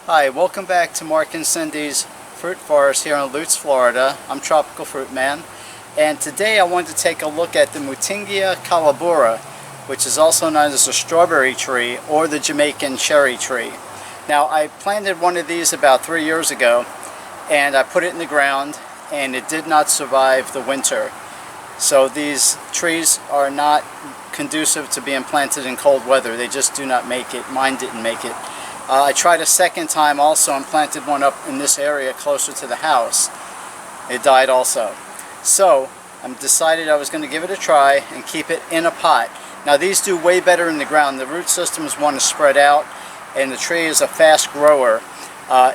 Hi, welcome back to Mark and Cindy's Fruit Forest here in Lutz, Florida. I'm Tropical Fruit Man, and today I wanted to take a look at the Mutingia Calabura, which is also known as the strawberry tree or the Jamaican cherry tree. Now, I planted one of these about 3 years ago, and I put it in the ground, and it did not survive the winter. So these trees are not conducive to being planted in cold weather. They just do not make it. Mine didn't make it. I tried a second time also and planted one up in this area closer to the house. It died also. So I decided I was going to give it a try and keep it in a pot. Now these do way better in the ground. The root systems want to spread out, and the tree is a fast grower.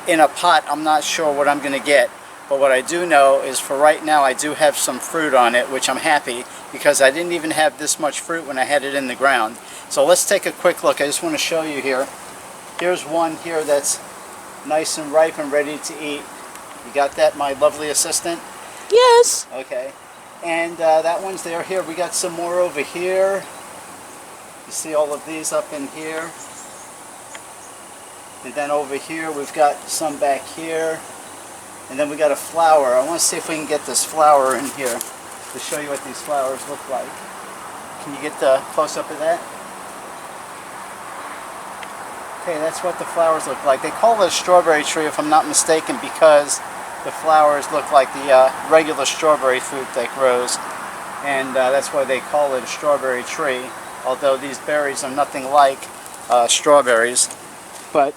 In a pot, I'm not sure what I'm going to get. But what I do know is for right now I do have some fruit on it, which I'm happy because I didn't even have this much fruit when I had it in the ground. So let's take a quick look. I just want to show you here. Here's one here that's nice and ripe and ready to eat. You got that, my lovely assistant? Yes. Okay. And that one's there. Here, we got some more over here. You see all of these up in here. And then over here, we've got some back here. And then we got a flower. I want to see if we can get this flower in here to show you what these flowers look like. Can you get the close-up of that? Okay, that's what the flowers look like. They call it a strawberry tree, if I'm not mistaken, because the flowers look like the regular strawberry fruit that grows. And that's why they call it a strawberry tree, although these berries are nothing like strawberries. But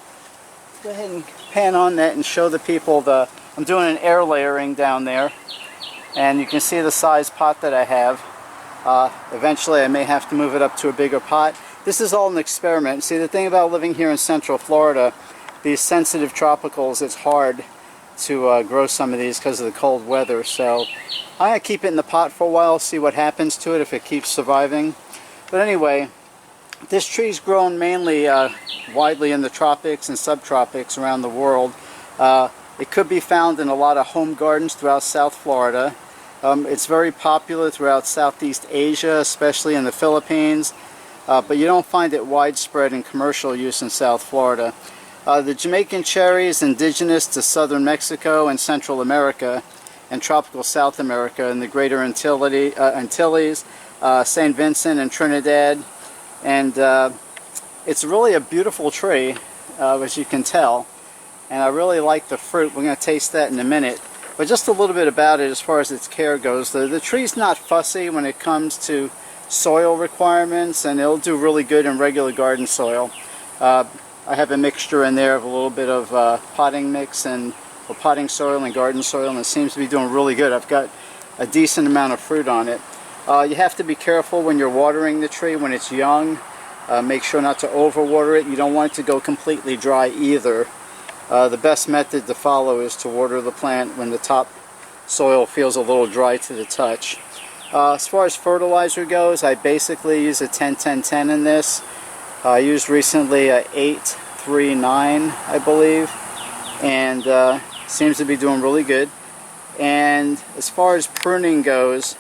go ahead and pan on that and show the people I'm doing an air layering down there, and you can see the size pot that I have. Eventually I may have to move it up to a bigger pot. This is all an experiment. See, the thing about living here in Central Florida, these sensitive tropicals, it's hard to grow some of these because of the cold weather. So I'm going to keep it in the pot for a while, see what happens to it if it keeps surviving. But anyway, this tree's grown mainly widely in the tropics and subtropics around the world. It could be found in a lot of home gardens throughout South Florida. It's very popular throughout Southeast Asia, especially in the Philippines. But you don't find it widespread in commercial use in South Florida. The Jamaican cherry is indigenous to southern Mexico and Central America and tropical South America and the greater Antilles, St. Vincent and Trinidad. And it's really a beautiful tree, as you can tell. And I really like the fruit. We're going to taste that in a minute. But just a little bit about it as far as its care goes. The tree's not fussy when it comes to soil requirements, and it'll do really good in regular garden soil. I have a mixture in there of a little bit of potting mix and potting soil and garden soil, and it seems to be doing really good. I've got a decent amount of fruit on it. You have to be careful when you're watering the tree when it's young. Make sure not to overwater it. You don't want it to go completely dry either. The best method to follow is to water the plant when the top soil feels a little dry to the touch. As far as fertilizer goes, I basically use a 10-10-10 in this. I used recently a 8-3-9, I believe, and seems to be doing really good. And as far as pruning goes,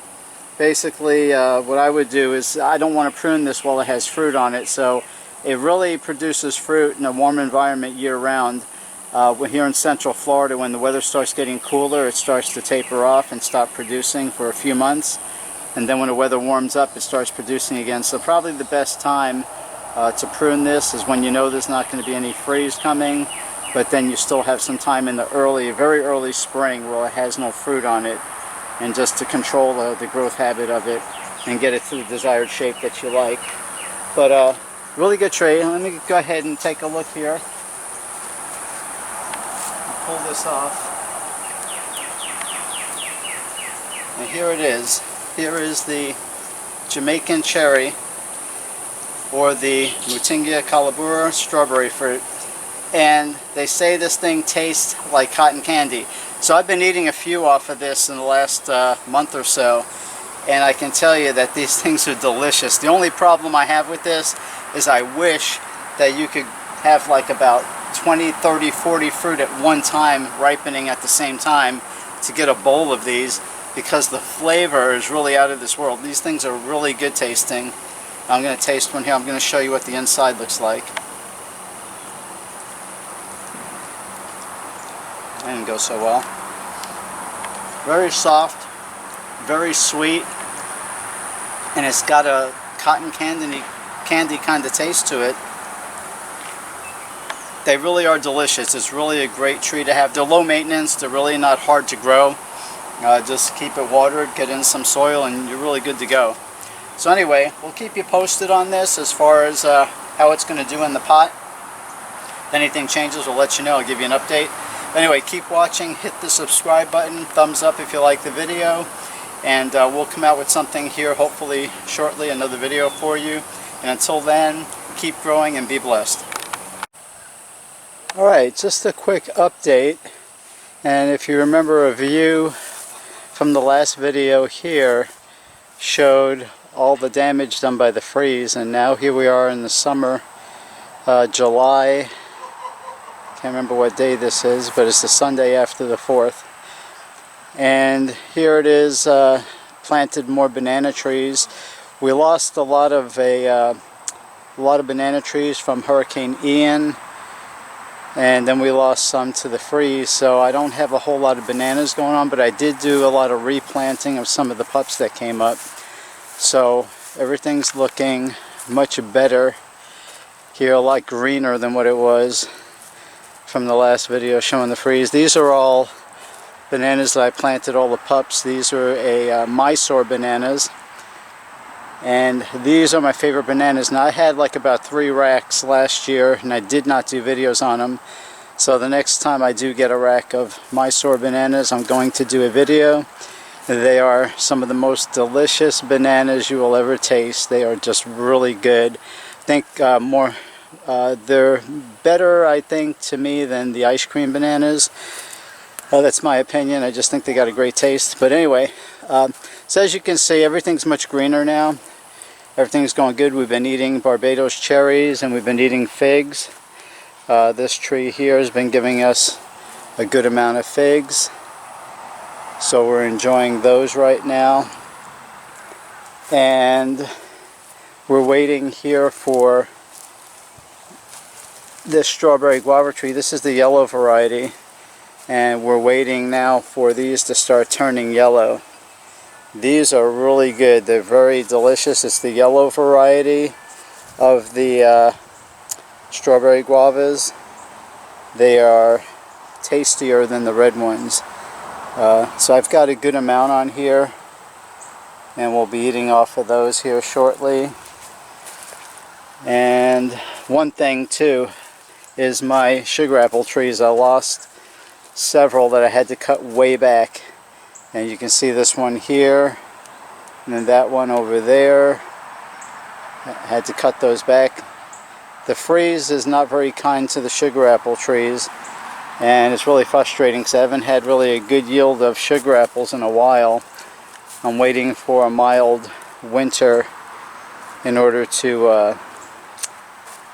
basically what I would do is I don't want to prune this while it has fruit on it, so it really produces fruit in a warm environment year-round. We're here in Central Florida. When the weather starts getting cooler, it starts to taper off and stop producing for a few months. And then when the weather warms up, it starts producing again. So probably the best time to prune this is when you know there's not going to be any freeze coming, but then you still have some time in the very early spring where it has no fruit on it, and just to control the growth habit of it and get it to the desired shape that you like. But really good tree. Let me go ahead and take a look here. Pull this off. And here it is. Here is the Jamaican cherry, or the Mutingia Calabura strawberry fruit. And they say this thing tastes like cotton candy. So I've been eating a few off of this in the last month or so, and I can tell you that these things are delicious. The only problem I have with this is I wish that you could have like about 20, 30, 40 fruit at one time ripening at the same time to get a bowl of these, because the flavor is really out of this world. These things are really good tasting. I'm going to taste one here. I'm going to show you what the inside looks like. That didn't go so well. Very soft, very sweet, and it's got a cotton candy kind of taste to it. They really are delicious. It's really a great tree to have. They're low maintenance. They're really not hard to grow. Just keep it watered, get in some soil, and you're really good to go. So anyway, we'll keep you posted on this as far as how it's going to do in the pot. If anything changes, we'll let you know. I'll give you an update. Anyway, keep watching. Hit the subscribe button. Thumbs up if you like the video. And we'll come out with something here hopefully shortly, another video for you. And until then, keep growing and be blessed. Alright, just a quick update. And if you remember, a view from the last video here showed all the damage done by the freeze, and now here we are in the summer, July, can't remember what day this is, but it's the Sunday after the 4th. And here it is, planted more banana trees. We lost a lot of banana trees from Hurricane Ian, and then we lost some to the freeze, so I don't have a whole lot of bananas going on, but I did do a lot of replanting of some of the pups that came up. So everything's looking much better here, a lot greener than what it was from the last video showing the freeze. These are all bananas that I planted, all the pups. These are Mysore bananas, and these are my favorite bananas. Now I had like about 3 racks last year, and I did not do videos on them. So the next time I do get a rack of Mysore bananas, I'm going to do a video. They are some of the most delicious bananas you will ever taste. They are just really good. I think they're better, I think, to me than the ice cream bananas. That's my opinion. I just think they got a great taste. But anyway, so as you can see, everything's much greener now. Everything's going good. We've been eating Barbados cherries and we've been eating figs. This tree here has been giving us a good amount of figs. So we're enjoying those right now. And we're waiting here for this strawberry guava tree. This is the yellow variety. And we're waiting now for these to start turning yellow. These are really good. They're very delicious. It's the yellow variety of the strawberry guavas. They are tastier than the red ones. So I've got a good amount on here, and we'll be eating off of those here shortly. And one thing too is my sugar apple trees. I lost several that I had to cut way back, and you can see this one here and then that one over there. I had to cut those back. The freeze is not very kind to the sugar apple trees, and it's really frustrating because I haven't had really a good yield of sugar apples in a while. I'm waiting for a mild winter in order to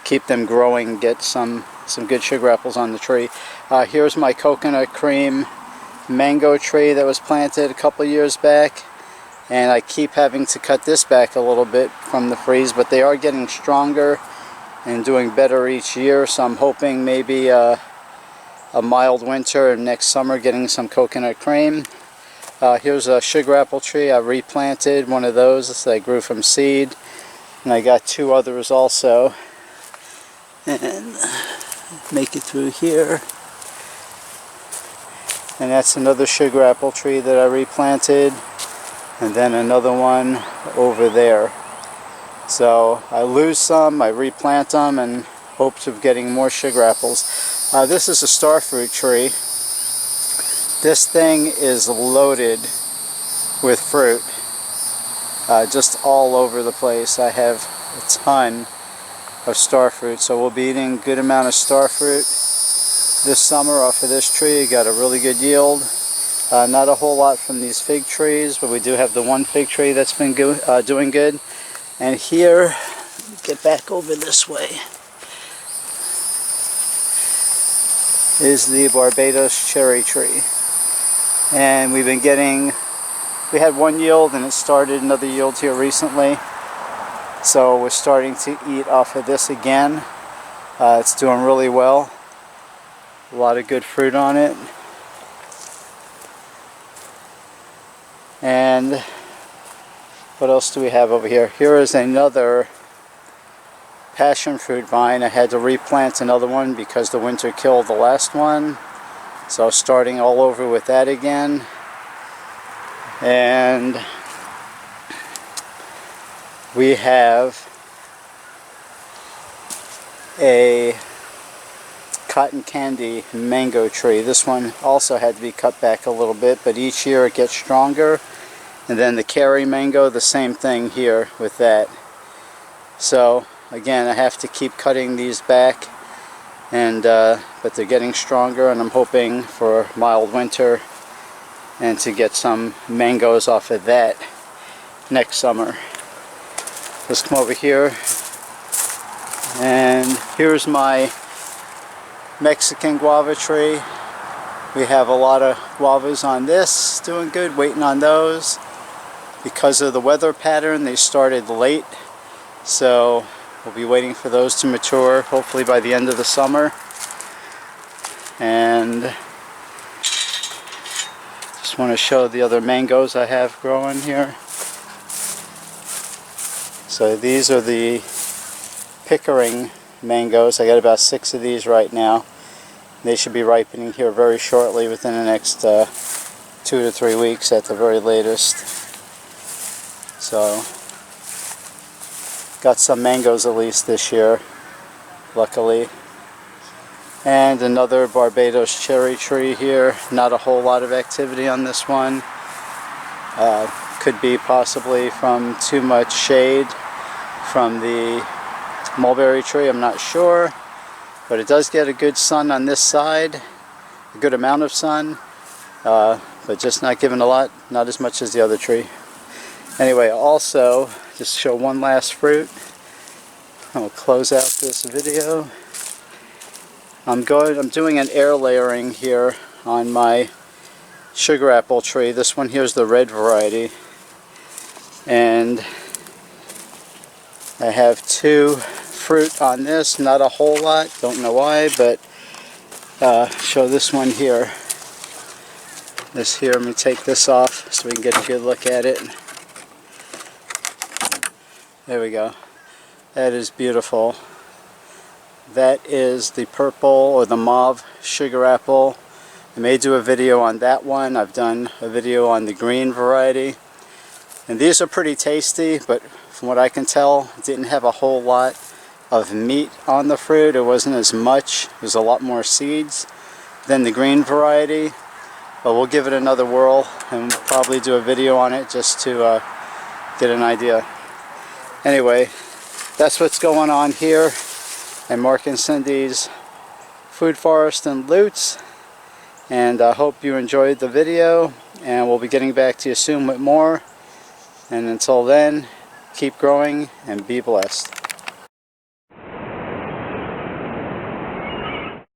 keep them growing, get some good sugar apples on the tree. Here's my coconut cream mango tree that was planted a couple years back, and I keep having to cut this back a little bit from the freeze, but they are getting stronger and doing better each year, so I'm hoping maybe a mild winter and next summer getting some coconut cream. Here's a sugar apple tree. I replanted one of those that I grew from seed, and I got 2 others also. And make it through here. And that's another sugar apple tree that I replanted, and then another one over there. So I lose some, I replant them, and hopes of getting more sugar apples. This is a starfruit tree. This thing is loaded with fruit, just all over the place. I have a ton of starfruit, so we'll be eating a good amount of starfruit this summer off of this tree. Got a really good yield. Not a whole lot from these fig trees, but we do have the one fig tree that's been doing good. And here, get back over this way, is the Barbados cherry tree. And we've been getting, we had one yield and it started another yield here recently. So we're starting to eat off of this again. It's doing really well. A lot of good fruit on it. And what else do we have over here? Here is another passion fruit vine. I had to replant another one because the winter killed the last one. So starting all over with that again. And we have a cotton candy mango tree. This one also had to be cut back a little bit, but each year it gets stronger. And then the Cherry mango, the same thing here with that. So again, I have to keep cutting these back, and but they're getting stronger, and I'm hoping for a mild winter and to get some mangoes off of that next summer. Let's come over here, and here's my Mexican guava tree. We have a lot of guavas on this, doing good, waiting on those. Because of the weather pattern, they started late, so we'll be waiting for those to mature, hopefully by the end of the summer. And just want to show the other mangoes I have growing here. So these are the Pickering mangoes. I got about 6 of these right now. They should be ripening here very shortly, within the next 2 to 3 weeks at the very latest. So got some mangoes at least this year, luckily. And another Barbados cherry tree here. Not a whole lot of activity on this one. Could be possibly from too much shade from the mulberry tree, I'm not sure. But it does get a good sun on this side, a good amount of sun, but just not given a lot, not as much as the other tree. Anyway, also, just show one last fruit. I'll close out this video. I'm doing an air layering here on my sugar apple tree. This one here is the red variety. And I have 2 fruit on this, not a whole lot, don't know why, but show this one here. This here, let me take this off so we can get a good look at it. There we go. That is beautiful. That is the purple or the mauve sugar apple. I may do a video on that one. I've done a video on the green variety. And these are pretty tasty, but from what I can tell, it didn't have a whole lot of meat on the fruit. It wasn't as much. There's a lot more seeds than the green variety. But we'll give it another whirl and probably do a video on it just to get an idea. Anyway, that's what's going on here at Mark and Cindy's Food Forest in Lutz. And I hope you enjoyed the video, and we'll be getting back to you soon with more. And until then, keep growing and be blessed.